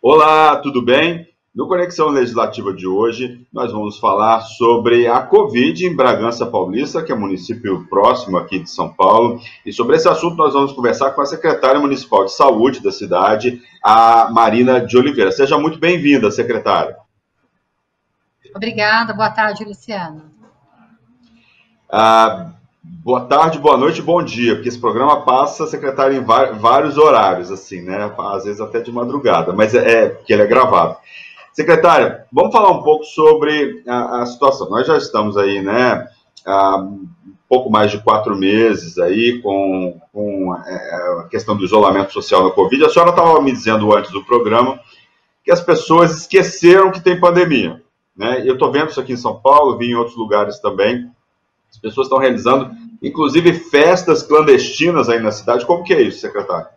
Olá, tudo bem? No Conexão Legislativa de hoje, nós vamos falar sobre a Covid em Bragança Paulista, que é um município próximo aqui de São Paulo. E sobre esse assunto nós vamos conversar com a secretária municipal de saúde da cidade, a Marina de Oliveira. Seja muito bem-vinda, secretária. Obrigada, boa tarde, Luciano. Boa tarde, boa noite, bom dia, porque esse programa passa, secretário, em vários horários, assim, né? Às vezes até de madrugada, mas porque ele é gravado. Secretária, vamos falar um pouco sobre a situação. Nós já estamos aí, né, há um pouco mais de 4 meses aí com a questão do isolamento social na Covid. A senhora estava me dizendo antes do programa que as pessoas esqueceram que tem pandemia, né? Eu estou vendo isso aqui em São Paulo, vi em outros lugares também. As pessoas estão realizando, inclusive, festas clandestinas aí na cidade. Como que é isso, secretário?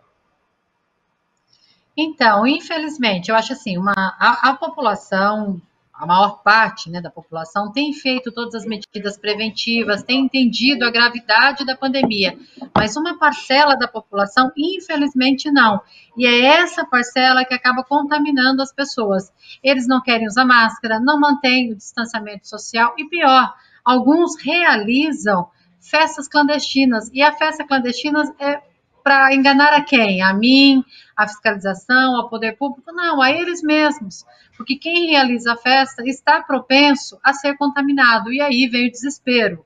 Então, infelizmente, eu acho assim, a população, a maior parte, né, da população tem feito todas as medidas preventivas, tem entendido a gravidade da pandemia, mas uma parcela da população, infelizmente, não. E é essa parcela que acaba contaminando as pessoas. Eles não querem usar máscara, não mantêm o distanciamento social e, pior, alguns realizam festas clandestinas. E a festa clandestina é para enganar a quem? A mim, a fiscalização, ao poder público? Não, a eles mesmos. Porque quem realiza a festa está propenso a ser contaminado. E aí vem o desespero.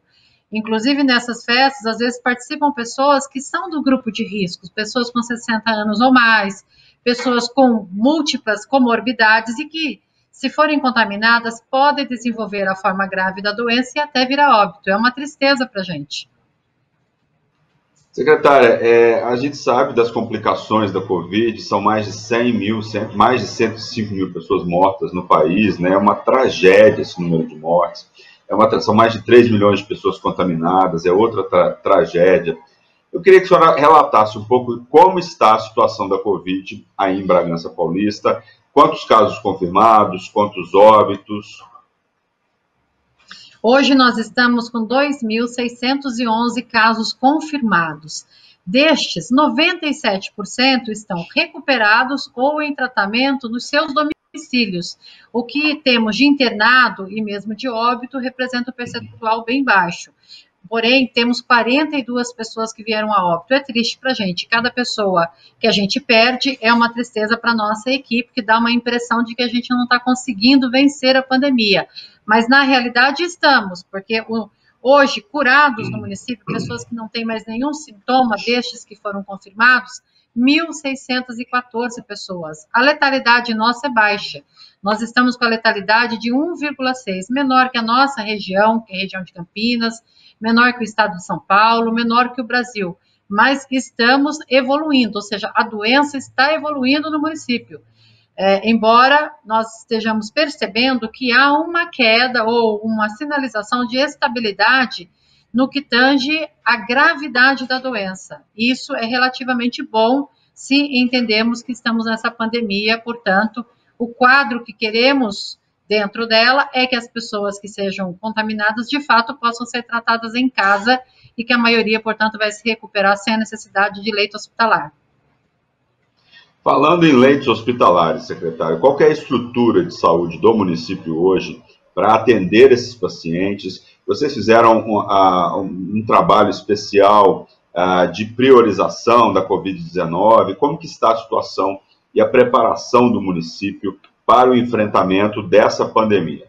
Inclusive, nessas festas, às vezes participam pessoas que são do grupo de riscos, pessoas com 60 anos ou mais, pessoas com múltiplas comorbidades e que, se forem contaminadas, podem desenvolver a forma grave da doença e até virar óbito. É uma tristeza para a gente. Secretária, a gente sabe das complicações da Covid, são mais de 100 mil, mais de 105 mil pessoas mortas no país, né? É uma tragédia esse número de mortes. São mais de 3 milhões de pessoas contaminadas, é outra tragédia. Eu queria que a senhora relatasse um pouco como está a situação da Covid aí em Bragança Paulista, quantos casos confirmados, quantos óbitos. Hoje nós estamos com 2.611 casos confirmados. Destes, 97% estão recuperados ou em tratamento nos seus domicílios. O que temos de internado e mesmo de óbito representa um percentual bem baixo. Porém, temos 42 pessoas que vieram a óbito. É triste para a gente. Cada pessoa que a gente perde é uma tristeza para a nossa equipe, que dá uma impressão de que a gente não está conseguindo vencer a pandemia. Mas, na realidade, estamos, porque hoje, curados no município, pessoas que não têm mais nenhum sintoma destes que foram confirmados, 1.614 pessoas. A letalidade nossa é baixa. Nós estamos com a letalidade de 1,6, menor que a nossa região, que é a região de Campinas, menor que o estado de São Paulo, menor que o Brasil. Mas estamos evoluindo, ou seja, a doença está evoluindo no município. Embora nós estejamos percebendo que há uma queda ou uma sinalização de estabilidade no que tange a gravidade da doença. Isso é relativamente bom se entendemos que estamos nessa pandemia, portanto, o quadro que queremos dentro dela é que as pessoas que sejam contaminadas, de fato, possam ser tratadas em casa e que a maioria, portanto, vai se recuperar sem a necessidade de leito hospitalar. Falando em leitos hospitalares, secretário, qual que é a estrutura de saúde do município hoje para atender esses pacientes? Vocês fizeram um trabalho especial de priorização da Covid-19? Como que está a situação e a preparação do município para o enfrentamento dessa pandemia?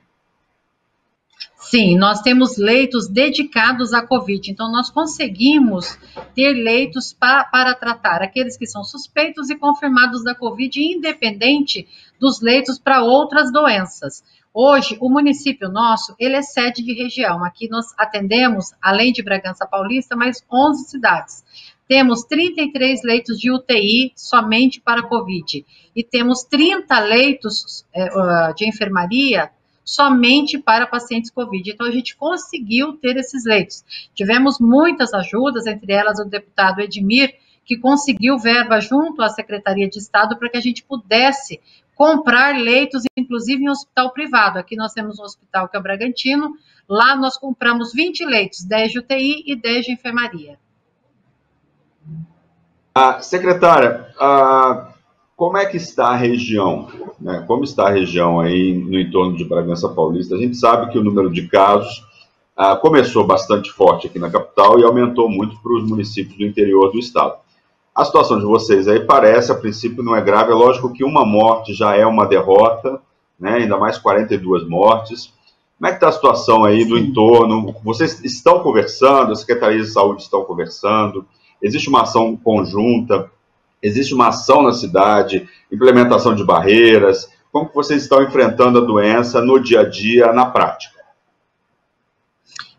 Sim, nós temos leitos dedicados à Covid, então nós conseguimos ter leitos para tratar aqueles que são suspeitos e confirmados da Covid, independente dos leitos para outras doenças. Hoje, o município nosso, ele é sede de região. Aqui nós atendemos, além de Bragança Paulista, mais 11 cidades. Temos 33 leitos de UTI somente para Covid e temos 30 leitos de enfermaria somente para pacientes Covid. Então, a gente conseguiu ter esses leitos. Tivemos muitas ajudas, entre elas o deputado Edmir, que conseguiu verba junto à Secretaria de Estado para que a gente pudesse comprar leitos, inclusive em hospital privado. Aqui nós temos um hospital que é o Bragantino, lá nós compramos 20 leitos, 10 de UTI e 10 de enfermaria. Secretária, como é que está a região? Né? Como está a região aí no entorno de Bragança Paulista? A gente sabe que o número de casos começou bastante forte aqui na capital e aumentou muito para os municípios do interior do estado. A situação de vocês aí parece, a princípio, não é grave. É lógico que uma morte já é uma derrota, né? Ainda mais 42 mortes. Como é que está a situação aí do entorno? Vocês estão conversando, as secretarias de saúde estão conversando? Existe uma ação conjunta? Existe uma ação na cidade? Implementação de barreiras? Como que vocês estão enfrentando a doença no dia a dia, na prática?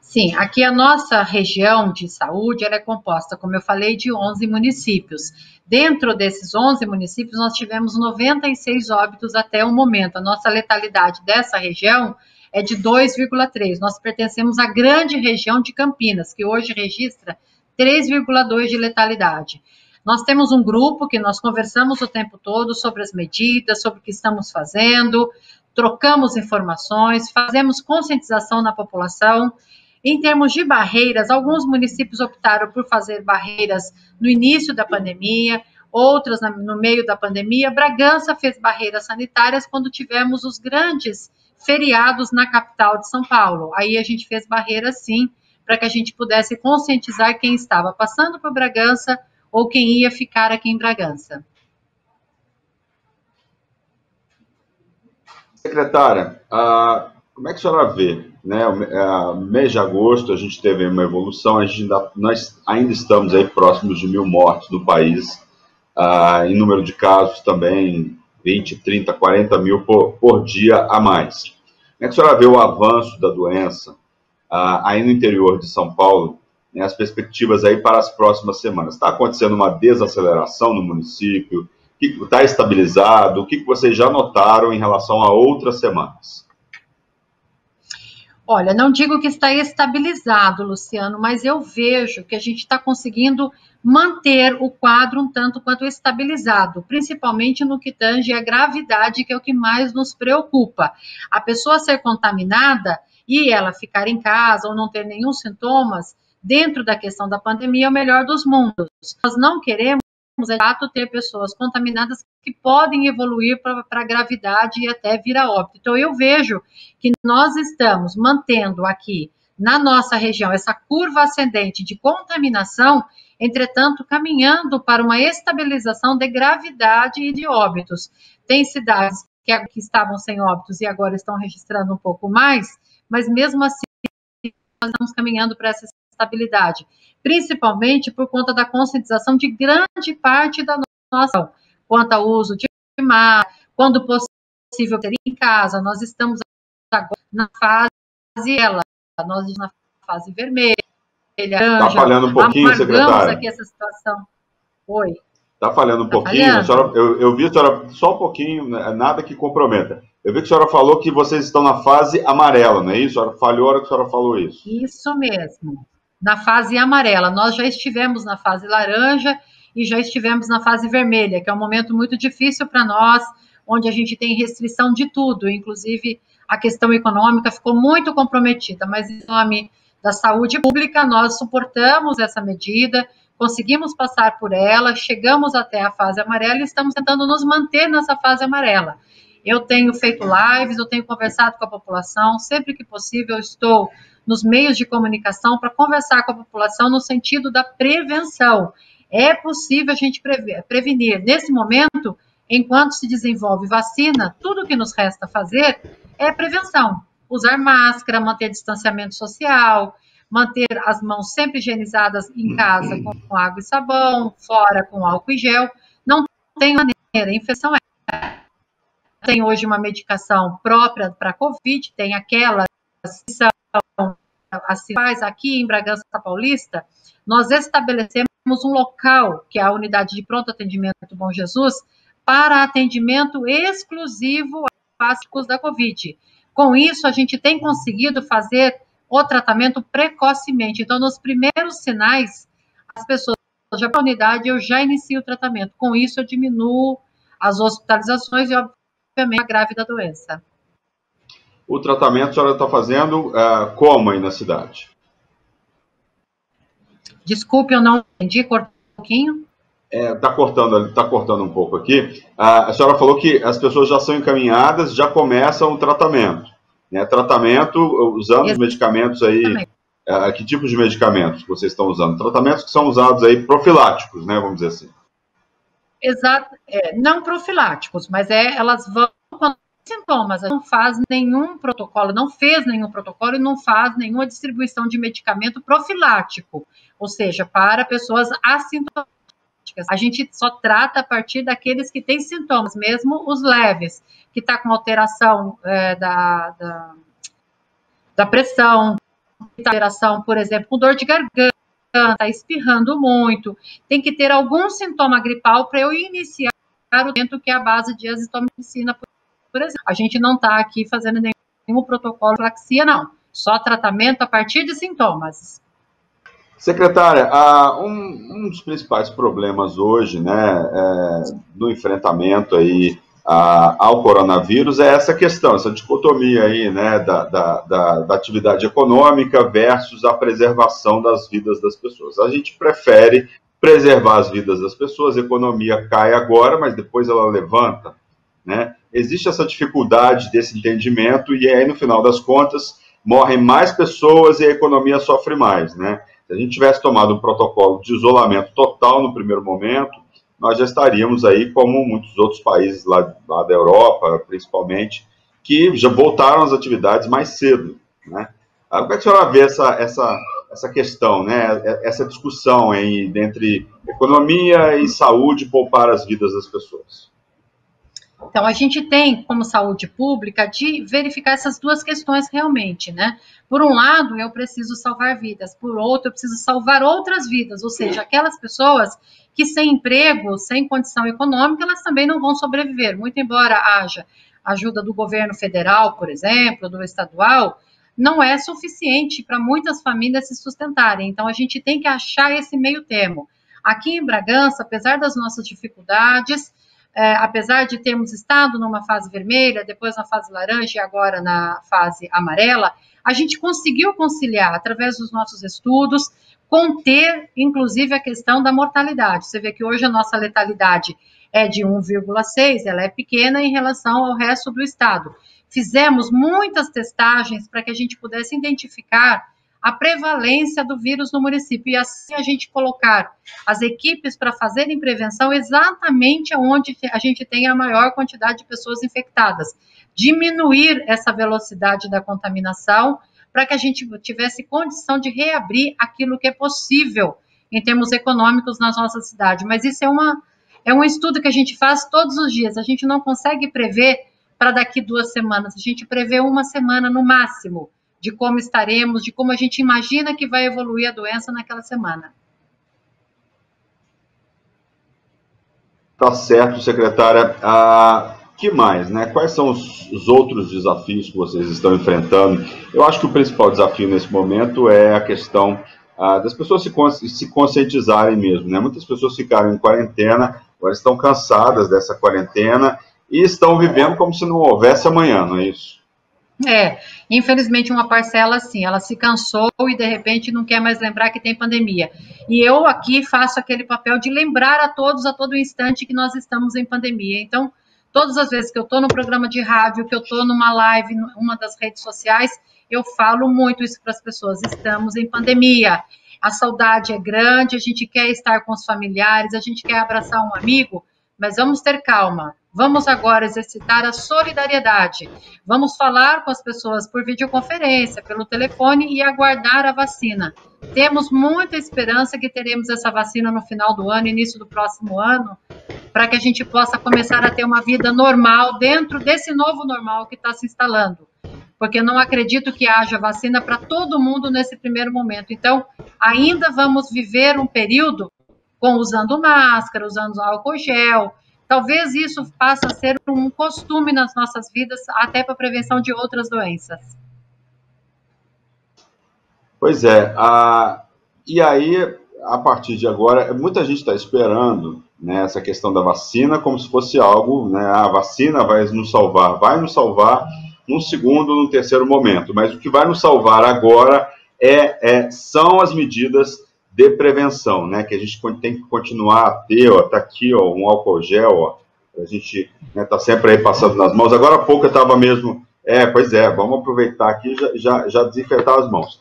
Sim, aqui a nossa região de saúde ela é composta, como eu falei, de 11 municípios. Dentro desses 11 municípios, nós tivemos 96 óbitos até o momento. A nossa letalidade dessa região é de 2,3. Nós pertencemos à grande região de Campinas, que hoje registra 3,2 de letalidade. Nós temos um grupo que nós conversamos o tempo todo sobre as medidas, sobre o que estamos fazendo, trocamos informações, fazemos conscientização na população. Em termos de barreiras, alguns municípios optaram por fazer barreiras no início da pandemia, outras no meio da pandemia. Bragança fez barreiras sanitárias quando tivemos os grandes feriados na capital de São Paulo. Aí a gente fez barreiras, sim, para que a gente pudesse conscientizar quem estava passando por Bragança ou quem ia ficar aqui em Bragança. Secretária, como é que a senhora vê? Né? Mês de agosto a gente teve uma evolução, nós ainda estamos aí próximos de 1.000 mortes no país, em número de casos também 20, 30, 40 mil por dia a mais. Como é que a senhora vê o avanço da doença aí no interior de São Paulo, né, as perspectivas aí para as próximas semanas? Está acontecendo uma desaceleração no município? Está estabilizado? O que vocês já notaram em relação a outras semanas? Olha, não digo que está estabilizado, Luciano, mas eu vejo que a gente está conseguindo manter o quadro um tanto quanto estabilizado, principalmente no que tange a gravidade, que é o que mais nos preocupa. A pessoa ser contaminada e ela ficar em casa ou não ter nenhum sintomas, dentro da questão da pandemia, é o melhor dos mundos. Nós não queremos, de fato, ter pessoas contaminadas que podem evoluir para a gravidade e até vir a óbito. Então, eu vejo que nós estamos mantendo aqui, na nossa região, essa curva ascendente de contaminação, entretanto, caminhando para uma estabilização de gravidade e de óbitos. Tem cidades que estavam sem óbitos e agora estão registrando um pouco mais, mas mesmo assim, nós estamos caminhando para essa estabilidade, principalmente por conta da conscientização de grande parte da nossa, quanto ao uso de máscara, quando possível ter em casa. Nós estamos agora na fase nós estamos na fase vermelha. Está falhando um pouquinho, secretária? Aqui essa situação. Oi. Está falhando um pouquinho? A senhora, eu vi a senhora só um pouquinho, nada que comprometa. Eu vi que a senhora falou que vocês estão na fase amarela, não é isso? A senhora falhou a hora que a senhora falou isso. Isso mesmo. Na fase amarela. Nós já estivemos na fase laranja e já estivemos na fase vermelha, que é um momento muito difícil para nós, onde a gente tem restrição de tudo, inclusive a questão econômica ficou muito comprometida, mas em nome da saúde pública nós suportamos essa medida, conseguimos passar por ela, chegamos até a fase amarela e estamos tentando nos manter nessa fase amarela. Eu tenho feito lives, eu tenho conversado com a população, sempre que possível eu estou nos meios de comunicação para conversar com a população no sentido da prevenção. É possível a gente prevenir. Nesse momento, enquanto se desenvolve vacina, tudo o que nos resta fazer é prevenção. Usar máscara, manter distanciamento social, manter as mãos sempre higienizadas em casa com água e sabão, fora com álcool e gel. Não tem maneira, a infecção tem hoje uma medicação própria para Covid, tem aquelas que são as faz aqui em Bragança Paulista, nós estabelecemos um local, que é a unidade de pronto atendimento Bom Jesus, para atendimento exclusivo a casos da Covid. Com isso, a gente tem conseguido fazer o tratamento precocemente. Então, nos primeiros sinais, as pessoas já para a unidade, eu já inicio o tratamento. Com isso, eu diminuo as hospitalizações e, obviamente, a grave da doença. O tratamento a senhora está fazendo como aí na cidade? Desculpe, eu não entendi, cortou um pouquinho. Está cortando um pouco aqui. A senhora falou que as pessoas já são encaminhadas, já começam o tratamento. Né? Tratamento usando os medicamentos aí. Que tipo de medicamentos vocês estão usando? Tratamentos que são usados aí profiláticos, né? Vamos dizer assim. Exato. Não profiláticos, mas elas vão com sintomas. Não faz nenhum protocolo, não fez nenhum protocolo e não faz nenhuma distribuição de medicamento profilático, ou seja, para pessoas assintomáticas. A gente só trata a partir daqueles que têm sintomas, mesmo os leves, que está com alteração da pressão, alteração, por exemplo, com dor de garganta, está espirrando muito, tem que ter algum sintoma gripal para eu iniciar o tratamento que é a base de azitromicina, por exemplo. A gente não está aqui fazendo nenhum protocolo de profilaxia, não. Só tratamento a partir de sintomas. Secretária, um dos principais problemas hoje, né, no enfrentamento aí ao coronavírus é essa questão, essa dicotomia aí, né, da atividade econômica versus a preservação das vidas das pessoas. A gente prefere preservar as vidas das pessoas, a economia cai agora, mas depois ela levanta, né? Existe essa dificuldade desse entendimento e aí, no final das contas, morrem mais pessoas e a economia sofre mais, né? Se a gente tivesse tomado um protocolo de isolamento total no primeiro momento, nós já estaríamos aí como muitos outros países lá da Europa, principalmente, que já voltaram às atividades mais cedo, né? Como é que a senhora vê essa questão, né? Essa discussão aí entre economia e saúde, poupar as vidas das pessoas? Então, a gente tem, como saúde pública, de verificar essas duas questões realmente, né? Por um lado, eu preciso salvar vidas, por outro, eu preciso salvar outras vidas, ou seja, aquelas pessoas que sem emprego, sem condição econômica, elas também não vão sobreviver, muito embora haja ajuda do governo federal, por exemplo, do estadual, não é suficiente para muitas famílias se sustentarem. Então, a gente tem que achar esse meio termo. Aqui em Bragança, apesar das nossas dificuldades, apesar de termos estado numa fase vermelha, depois na fase laranja e agora na fase amarela, a gente conseguiu conciliar, através dos nossos estudos, conter, inclusive, a questão da mortalidade. Você vê que hoje a nossa letalidade é de 1,6, ela é pequena em relação ao resto do estado. Fizemos muitas testagens para que a gente pudesse identificar a prevalência do vírus no município, e assim a gente colocar as equipes para fazerem prevenção exatamente onde a gente tem a maior quantidade de pessoas infectadas. Diminuir essa velocidade da contaminação para que a gente tivesse condição de reabrir aquilo que é possível em termos econômicos na nossa cidade. Mas isso é um estudo que a gente faz todos os dias, a gente não consegue prever para daqui 2 semanas, a gente prevê 1 semana no máximo, de como estaremos, de como a gente imagina que vai evoluir a doença naquela semana. Tá certo, secretária. Que mais, né? Quais são os outros desafios que vocês estão enfrentando? Eu acho que o principal desafio nesse momento é a questão das pessoas se conscientizarem mesmo, né? Muitas pessoas ficaram em quarentena, agora estão cansadas dessa quarentena e estão vivendo como se não houvesse amanhã, não é isso? Infelizmente uma parcela assim, ela se cansou e de repente não quer mais lembrar que tem pandemia. E eu aqui faço aquele papel de lembrar a todos, a todo instante, que nós estamos em pandemia. Então, todas as vezes que eu estou no programa de rádio, que eu estou numa live, numa das redes sociais, eu falo muito isso para as pessoas, estamos em pandemia. A saudade é grande, a gente quer estar com os familiares, a gente quer abraçar um amigo, mas vamos ter calma. Vamos agora exercitar a solidariedade. Vamos falar com as pessoas por videoconferência, pelo telefone e aguardar a vacina. Temos muita esperança que teremos essa vacina no final do ano, início do próximo ano, para que a gente possa começar a ter uma vida normal dentro desse novo normal que está se instalando. Porque não acredito que haja vacina para todo mundo nesse primeiro momento. Então, ainda vamos viver um período usando máscara, usando álcool gel. Talvez isso passe a ser um costume nas nossas vidas, até para a prevenção de outras doenças. Pois é. E aí, a partir de agora, muita gente está esperando, né, essa questão da vacina como se fosse algo, né, a vacina vai nos salvar num segundo, num terceiro momento. Mas o que vai nos salvar agora são as medidas de prevenção, né, que a gente tem que continuar a ter, ó, tá aqui, ó, um álcool gel, ó, a gente, né, tá sempre aí passando nas mãos. Agora há pouco eu estava mesmo, pois é, vamos aproveitar aqui e já desinfetar as mãos.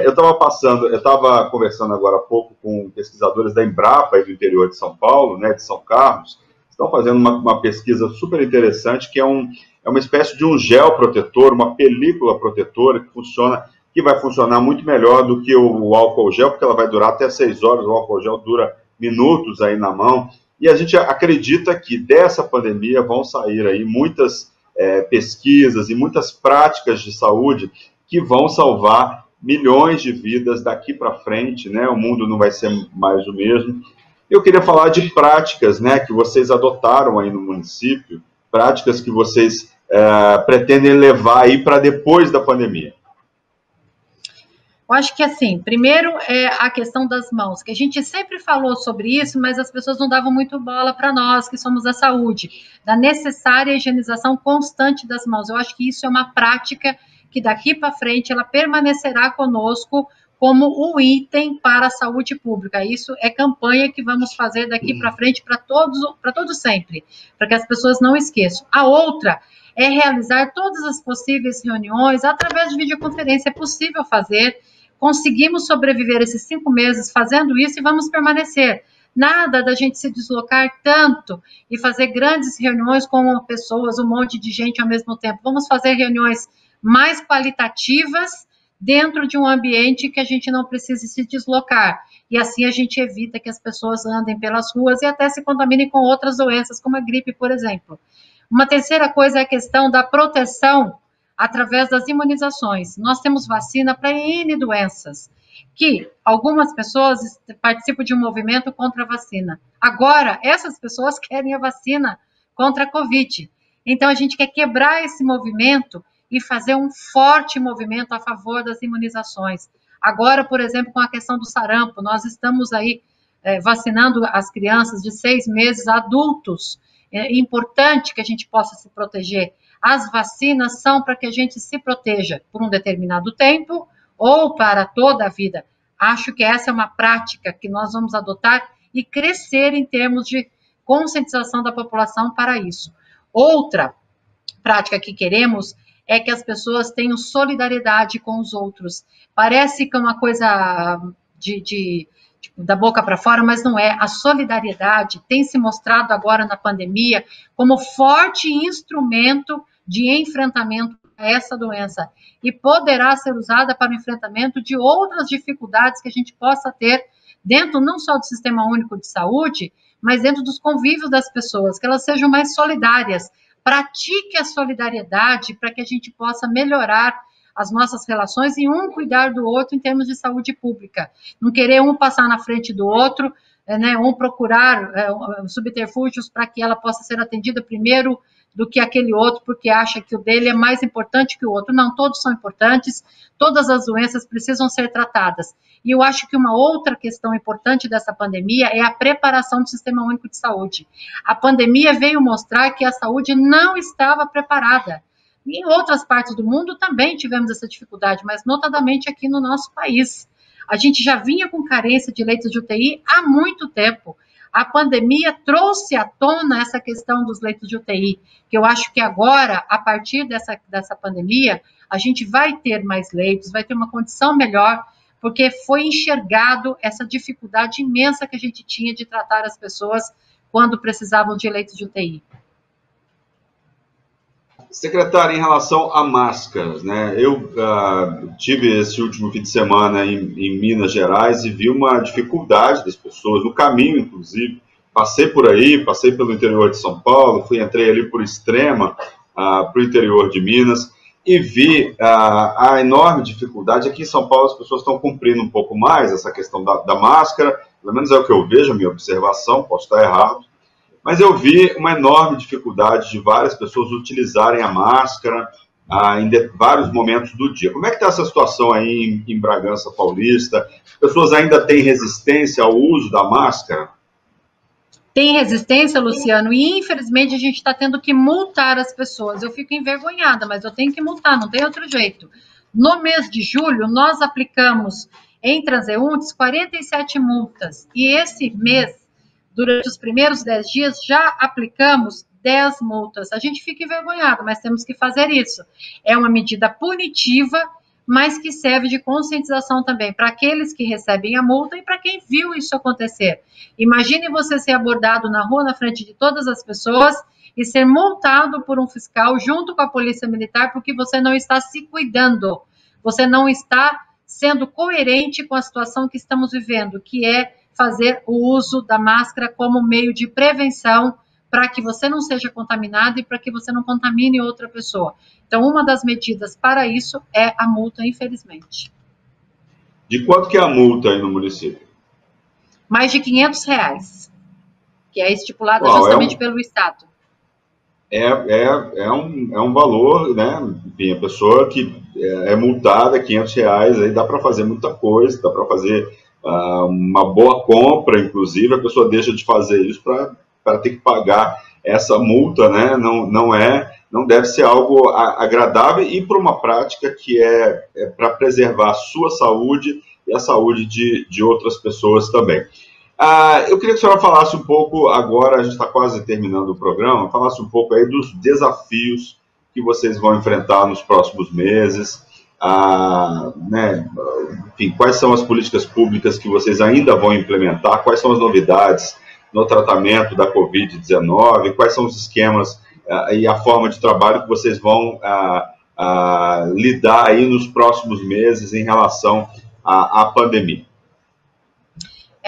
Eu estava conversando agora há pouco com pesquisadores da Embrapa, aí do interior de São Paulo, né, de São Carlos, estão fazendo uma pesquisa super interessante, que é uma espécie de um gel protetor, uma película protetora que vai funcionar muito melhor do que o álcool gel, porque ela vai durar até 6 horas, o álcool gel dura minutos aí na mão, e a gente acredita que dessa pandemia vão sair aí muitas pesquisas e muitas práticas de saúde que vão salvar milhões de vidas daqui para frente, né? O mundo não vai ser mais o mesmo. Eu queria falar de práticas, né, que vocês adotaram aí no município, práticas que vocês pretendem levar aí para depois da pandemia. Eu acho que, assim, primeiro é a questão das mãos, que a gente sempre falou sobre isso, mas as pessoas não davam muito bola para nós, que somos da saúde, da necessária higienização constante das mãos. Eu acho que isso é uma prática que daqui para frente ela permanecerá conosco como o item para a saúde pública. Isso é campanha que vamos fazer daqui para frente para todos sempre, para que as pessoas não esqueçam. A outra é realizar todas as possíveis reuniões através de videoconferência. É possível fazer. Conseguimos sobreviver esses 5 meses fazendo isso e vamos permanecer. Nada da gente se deslocar tanto e fazer grandes reuniões com pessoas, um monte de gente ao mesmo tempo. Vamos fazer reuniões mais qualitativas dentro de um ambiente que a gente não precise se deslocar. E assim a gente evita que as pessoas andem pelas ruas e até se contaminem com outras doenças, como a gripe, por exemplo. Uma terceira coisa é a questão da proteção através das imunizações. Nós temos vacina para N doenças, que algumas pessoas participam de um movimento contra a vacina. Agora, essas pessoas querem a vacina contra a Covid. Então, a gente quer quebrar esse movimento e fazer um forte movimento a favor das imunizações. Agora, por exemplo, com a questão do sarampo, nós estamos aí vacinando as crianças de 6 meses, adultos. É importante que a gente possa se proteger. As vacinas são para que a gente se proteja por um determinado tempo ou para toda a vida. Acho que essa é uma prática que nós vamos adotar e crescer em termos de conscientização da população para isso. Outra prática que queremos é que as pessoas tenham solidariedade com os outros. Parece que é uma coisa da boca para fora, mas não é. A solidariedade tem se mostrado agora na pandemia como forte instrumento de enfrentamento a essa doença e poderá ser usada para o enfrentamento de outras dificuldades que a gente possa ter dentro não só do Sistema Único de Saúde, mas dentro dos convívios das pessoas, que elas sejam mais solidárias. Pratique a solidariedade para que a gente possa melhorar as nossas relações e um cuidar do outro em termos de saúde pública. Não querer um passar na frente do outro, né, um procurar subterfúgios para que ela possa ser atendida primeiro do que aquele outro, porque acha que o dele é mais importante que o outro. Não, todos são importantes, todas as doenças precisam ser tratadas. E eu acho que uma outra questão importante dessa pandemia é a preparação do Sistema Único de Saúde. A pandemia veio mostrar que a saúde não estava preparada. Em outras partes do mundo também tivemos essa dificuldade, mas notadamente aqui no nosso país. A gente já vinha com carência de leitos de UTI há muito tempo. A pandemia trouxe à tona essa questão dos leitos de UTI, que eu acho que agora, a partir dessa pandemia, a gente vai ter mais leitos, vai ter uma condição melhor, porque foi enxergado essa dificuldade imensa que a gente tinha de tratar as pessoas quando precisavam de leitos de UTI. Secretário, em relação a máscaras, né? Eu tive esse último fim de semana em Minas Gerais e vi uma dificuldade das pessoas, no caminho, inclusive. Passei por aí, passei pelo interior de São Paulo, entrei ali por Extrema, para o interior de Minas, e vi a enorme dificuldade. Aqui em São Paulo as pessoas estão cumprindo um pouco mais essa questão da máscara, pelo menos é o que eu vejo, a minha observação, posso estar errado. Mas eu vi uma enorme dificuldade de várias pessoas utilizarem a máscara em vários momentos do dia. Como é que está essa situação aí em Bragança Paulista? As pessoas ainda têm resistência ao uso da máscara? Tem resistência, Luciano, e infelizmente a gente está tendo que multar as pessoas. Eu fico envergonhada, mas eu tenho que multar, não tem outro jeito. No mês de julho, nós aplicamos Em transeuntes, 47 multas. E esse mês, durante os primeiros 10 dias, já aplicamos 10 multas. A gente fica envergonhado, mas temos que fazer isso. É uma medida punitiva, mas que serve de conscientização também para aqueles que recebem a multa e para quem viu isso acontecer. Imagine você ser abordado na rua, na frente de todas as pessoas, e ser multado por um fiscal junto com a polícia militar porque você não está se cuidando, você não está sendo coerente com a situação que estamos vivendo, que é fazer o uso da máscara como meio de prevenção para que você não seja contaminado e para que você não contamine outra pessoa. Então, uma das medidas para isso é a multa, infelizmente. De quanto que é a multa aí no município? Mais de R$ 500, que é estipulada justamente pelo Estado. É um valor, né? Enfim, a pessoa que é multada, R$ 500, aí dá para fazer muita coisa, dá para fazer uma boa compra, inclusive, a pessoa deixa de fazer isso para ter que pagar essa multa, né? Não deve ser algo agradável e para uma prática que é para preservar a sua saúde e a saúde de outras pessoas também. Eu queria que a senhora falasse um pouco, agora a gente está quase terminando o programa, falasse um pouco aí dos desafios que vocês vão enfrentar nos próximos meses, né? Enfim, quais são as políticas públicas que vocês ainda vão implementar, quais são as novidades no tratamento da Covid-19, quais são os esquemas e a forma de trabalho que vocês vão lidar aí nos próximos meses em relação à pandemia.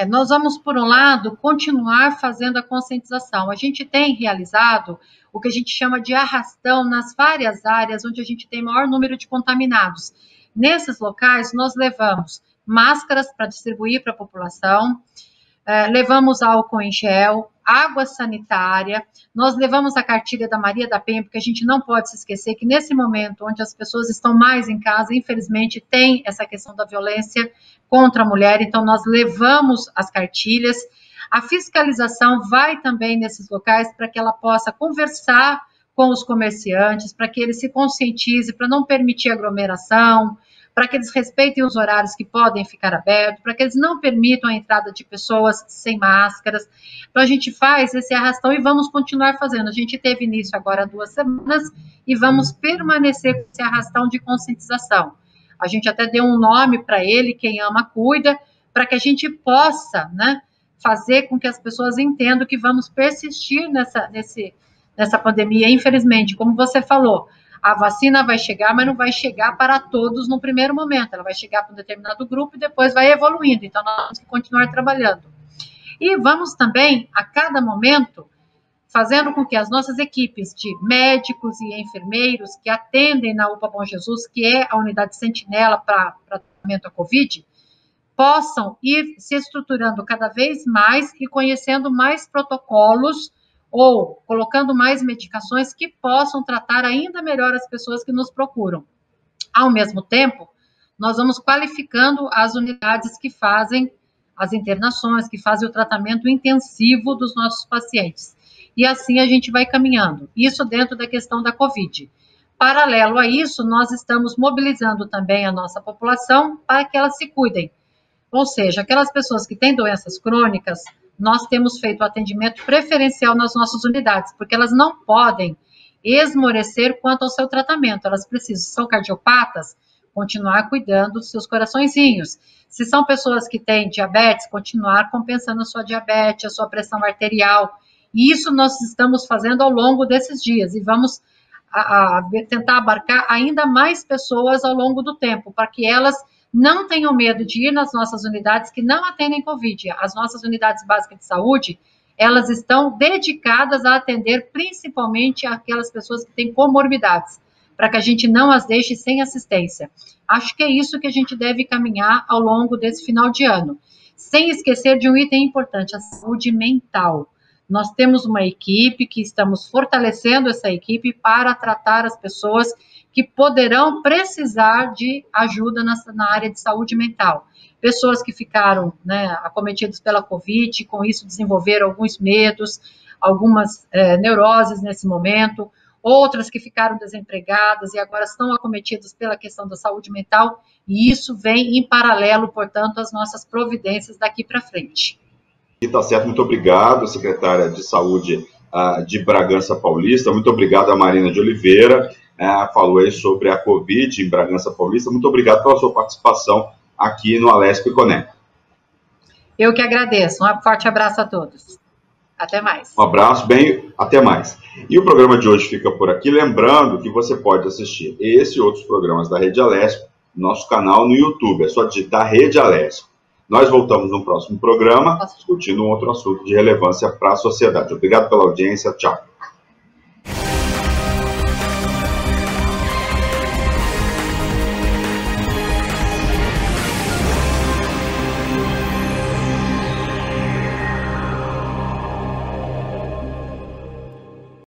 Nós vamos, por um lado, continuar fazendo a conscientização. A gente tem realizado o que a gente chama de arrastão nas várias áreas onde a gente tem maior número de contaminados. Nesses locais, nós levamos máscaras para distribuir para a população, levamos álcool em gel, água sanitária, nós levamos a cartilha da Maria da Penha, porque a gente não pode se esquecer que nesse momento onde as pessoas estão mais em casa, infelizmente, tem essa questão da violência contra a mulher, então nós levamos as cartilhas. A fiscalização vai também nesses locais para que ela possa conversar com os comerciantes, para que eles se conscientizem, para não permitir aglomeração, para que eles respeitem os horários que podem ficar abertos, para que eles não permitam a entrada de pessoas sem máscaras. Então, a gente faz esse arrastão e vamos continuar fazendo. A gente teve início agora há 2 semanas e vamos permanecer com esse arrastão de conscientização. A gente até deu um nome para ele, Quem Ama Cuida, para que a gente possa, né, fazer com que as pessoas entendam que vamos persistir nessa pandemia, infelizmente, como você falou. A vacina vai chegar, mas não vai chegar para todos no primeiro momento. Ela vai chegar para um determinado grupo e depois vai evoluindo. Então, nós temos que continuar trabalhando. E vamos também, a cada momento, fazendo com que as nossas equipes de médicos e enfermeiros que atendem na UPA Bom Jesus, que é a unidade sentinela para tratamento da Covid, possam ir se estruturando cada vez mais e conhecendo mais protocolos ou colocando mais medicações que possam tratar ainda melhor as pessoas que nos procuram. Ao mesmo tempo, nós vamos qualificando as unidades que fazem as internações, que fazem o tratamento intensivo dos nossos pacientes. E assim a gente vai caminhando. Isso dentro da questão da Covid. Paralelo a isso, nós estamos mobilizando também a nossa população para que elas se cuidem. Ou seja, aquelas pessoas que têm doenças crônicas, nós temos feito o atendimento preferencial nas nossas unidades, porque elas não podem esmorecer quanto ao seu tratamento. Elas precisam, são cardiopatas, continuar cuidando dos seus coraçõezinhos. Se são pessoas que têm diabetes, continuar compensando a sua diabetes, a sua pressão arterial. E isso nós estamos fazendo ao longo desses dias e vamos tentar abarcar ainda mais pessoas ao longo do tempo, para que elas não tenham medo de ir nas nossas unidades que não atendem Covid. As nossas unidades básicas de saúde, elas estão dedicadas a atender principalmente aquelas pessoas que têm comorbidades, para que a gente não as deixe sem assistência. Acho que é isso que a gente deve caminhar ao longo desse final de ano. Sem esquecer de um item importante, a saúde mental. Nós temos uma equipe que estamos fortalecendo essa equipe para tratar as pessoas que poderão precisar de ajuda na área de saúde mental. Pessoas que ficaram, né, acometidas pela Covid, com isso desenvolveram alguns medos, algumas neuroses nesse momento, outras que ficaram desempregadas e agora estão acometidas pela questão da saúde mental, e isso vem em paralelo, portanto, às nossas providências daqui para frente. Tá certo, muito obrigado, secretária de Saúde de Bragança Paulista, muito obrigado a Marina de Oliveira, falou aí sobre a Covid em Bragança Paulista, muito obrigado pela sua participação aqui no Alesp Conecta. Eu que agradeço, um forte abraço a todos. Até mais. Um abraço, até mais. E o programa de hoje fica por aqui, lembrando que você pode assistir esse e outros programas da Rede Alesp no nosso canal no YouTube, é só digitar Rede Alesp. Nós voltamos no próximo programa, discutindo um outro assunto de relevância para a sociedade. Obrigado pela audiência, tchau.